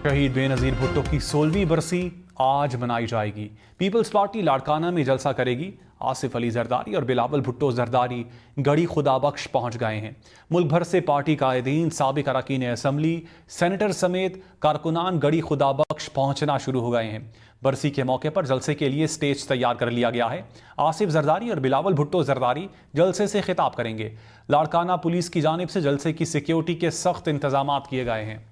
शहीद बेनज़ीर भुट्टो की 16वीं बरसी आज मनाई जाएगी। पीपल्स पार्टी लाड़काना में जलसा करेगी। आसिफ अली जरदारी और बिलावल भुट्टो जरदारी गड़ी खुदाबख्श पहुंच गए हैं। मुल्क भर से पार्टी कायदीन, साबिक अरकान असम्बली, सेनेटर समेत कारकुनान गड़ी खुदाबख्श पहुंचना शुरू हो गए हैं। बरसी के मौके पर जलसे के लिए स्टेज तैयार कर लिया गया है। आसिफ जरदारी और बिलावल भुट्टो जरदारी जलसे से खिताब करेंगे। लाड़काना पुलिस की जानिब से जलसे की सिक्योरिटी के सख्त इंतजाम किए गए हैं।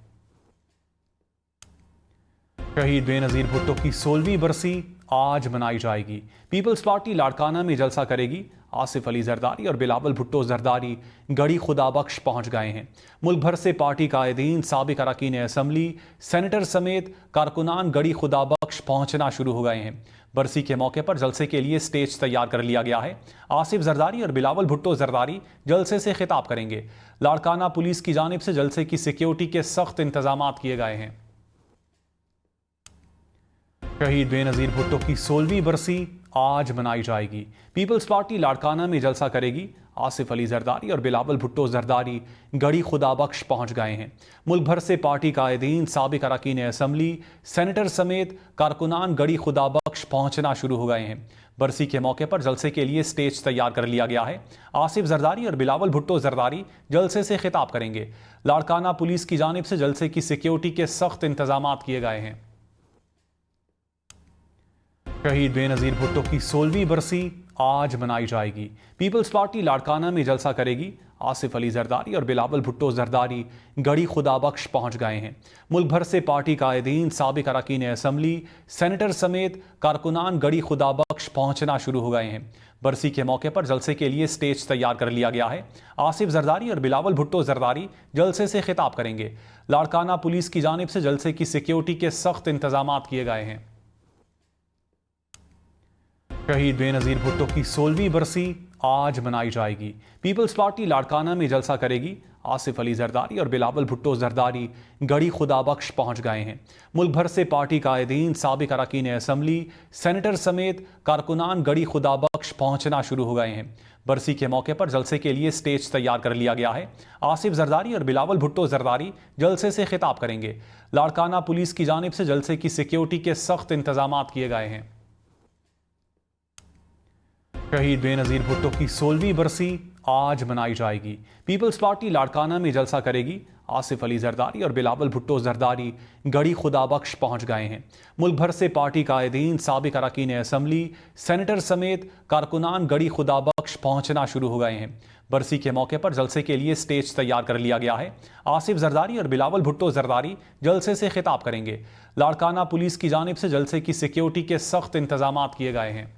शहीद बेनज़ीर भुट्टो की 16वीं बरसी आज मनाई जाएगी। पीपल्स पार्टी लाड़काना में जलसा करेगी। आसिफ अली जरदारी और बिलावल भुट्टो जरदारी गड़ी खुदाबख्श पहुंच गए हैं। मुल्क भर से पार्टी कायदीन, साबिक अरकान असम्बली, सेनेटर समेत कारकुनान गड़ी खुदाबख्श पहुंचना शुरू हो गए हैं। बरसी के मौके पर जलसे के लिए स्टेज तैयार कर लिया गया है। आसिफ जरदारी और बिलावल भुट्टो जरदारी जलसे से खिताब करेंगे। लाड़काना पुलिस की जानिब से जलसे की सिक्योरिटी के सख्त इंतजाम किए गए हैं। शहीद बेनज़ीर भुट्टो की 16वीं बरसी आज मनाई जाएगी। पीपल्स पार्टी लाड़काना में जलसा करेगी। आसिफ अली जरदारी और बिलावल भुट्टो जरदारी गड़ी खुदाबख्श पहुंच गए हैं। मुल्क भर से पार्टी कायदीन, साबिक अरकान असम्बली, सेनेटर समेत कारकुनान गड़ी खुदाबख्श पहुंचना शुरू हो गए हैं। बरसी के मौके पर जलसे के लिए स्टेज तैयार कर लिया गया है। आसिफ जरदारी और बिलावल भुट्टो जरदारी जलसे से खिताब करेंगे। लाड़काना पुलिस की जानिब से जलसे की सिक्योरिटी के सख्त इंतजाम किए गए हैं। शहीद बेनज़ीर भुट्टो की 16वीं बरसी आज मनाई जाएगी। पीपल्स पार्टी लाड़काना में जलसा करेगी। आसिफ अली जरदारी और बिलावल भुट्टो जरदारी गड़ी खुदाबख्श पहुंच गए हैं। मुल्क भर से पार्टी कायदीन, साबिक अरकान असम्बली, सेनेटर समेत कारकुनान गड़ी खुदाबख्श पहुंचना शुरू हो गए हैं। बरसी के मौके पर जलसे के लिए स्टेज तैयार कर लिया गया है। आसिफ जरदारी और बिलावल भुट्टो जरदारी जलसे से खिताब करेंगे। लाड़काना पुलिस की जानिब से जलसे की सिक्योरिटी के सख्त इंतजाम किए गए हैं। शहीद बेनज़ीर भुट्टो की 16वीं बरसी आज मनाई जाएगी। पीपल्स पार्टी लाड़काना में जलसा करेगी। आसिफ अली जरदारी और बिलावल भुट्टो जरदारी गड़ी खुदाबख्श पहुंच गए हैं। मुल्क भर से पार्टी कायदीन, साबिक अरकान असम्बली, सेनेटर समेत कारकुनान गड़ी खुदाबख्श पहुंचना शुरू हो गए हैं। बरसी के मौके पर जलसे के लिए स्टेज तैयार कर लिया गया है। आसिफ जरदारी और बिलावल भुट्टो जरदारी जलसे से खिताब करेंगे। लाड़काना पुलिस की जानिब से जलसे की सिक्योरिटी के सख्त इंतजाम किए गए हैं। शहीद बेनज़ीर भुट्टो की 16वीं बरसी आज मनाई जाएगी। पीपल्स पार्टी लाड़काना में जलसा करेगी। आसिफ अली जरदारी और बिलावल भुट्टो जरदारी गड़ी खुदाबख्श पहुंच गए हैं। मुल्क भर से पार्टी कायदीन, साबिक अरकान असम्बली, सेनेटर समेत कारकुनान गड़ी खुदाबख्श पहुंचना शुरू हो गए हैं। बरसी के मौके पर जलसे के लिए स्टेज तैयार कर लिया गया है। आसिफ जरदारी और बिलावल भुट्टो जरदारी जलसे से खिताब करेंगे। लाड़काना पुलिस की जानिब से जलसे की सिक्योरिटी के सख्त इंतजाम किए गए हैं।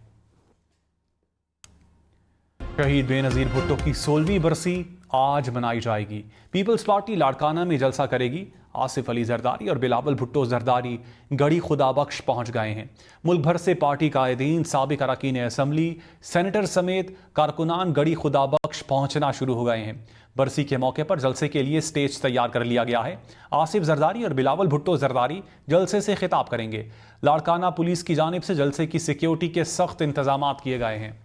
शहीद बेनज़ीर भुट्टो की 16वीं बरसी आज मनाई जाएगी। पीपल्स पार्टी लाड़काना में जलसा करेगी। आसिफ अली जरदारी और बिलावल भुट्टो जरदारी गड़ी खुदाबख्श पहुंच गए हैं। मुल्क भर से पार्टी कायदीन, साबिक अरकान असम्बली, सेनेटर समेत कारकुनान गड़ी खुदाबख्श पहुंचना शुरू हो गए हैं। बरसी के मौके पर जलसे के लिए स्टेज तैयार कर लिया गया है। आसिफ जरदारी और बिलावल भुट्टो जरदारी जलसे से खिताब करेंगे। लाड़काना पुलिस की जानिब से जलसे की सिक्योरिटी के सख्त इंतजाम किए गए हैं।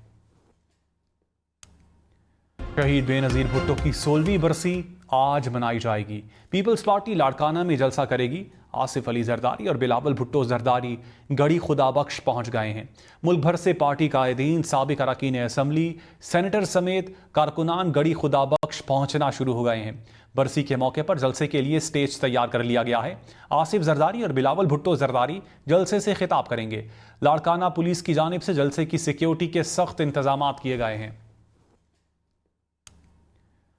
शहीद बेनज़ीर भुट्टो की 16वीं बरसी आज मनाई जाएगी। पीपल्स पार्टी लाड़काना में जलसा करेगी। आसिफ अली जरदारी और बिलावल भुट्टो जरदारी गड़ी खुदाबख्श पहुंच गए हैं। मुल्क भर से पार्टी कायदीन, साबिक अरकान असम्बली, सेनेटर समेत कारकुनान गड़ी खुदाबख्श पहुंचना शुरू हो गए हैं। बरसी के मौके पर जलसे के लिए स्टेज तैयार कर लिया गया है। आसिफ जरदारी और बिलावल भुट्टो जरदारी जलसे से खिताब करेंगे। लाड़काना पुलिस की जानिब से जलसे की सिक्योरिटी के सख्त इंतजाम किए गए हैं।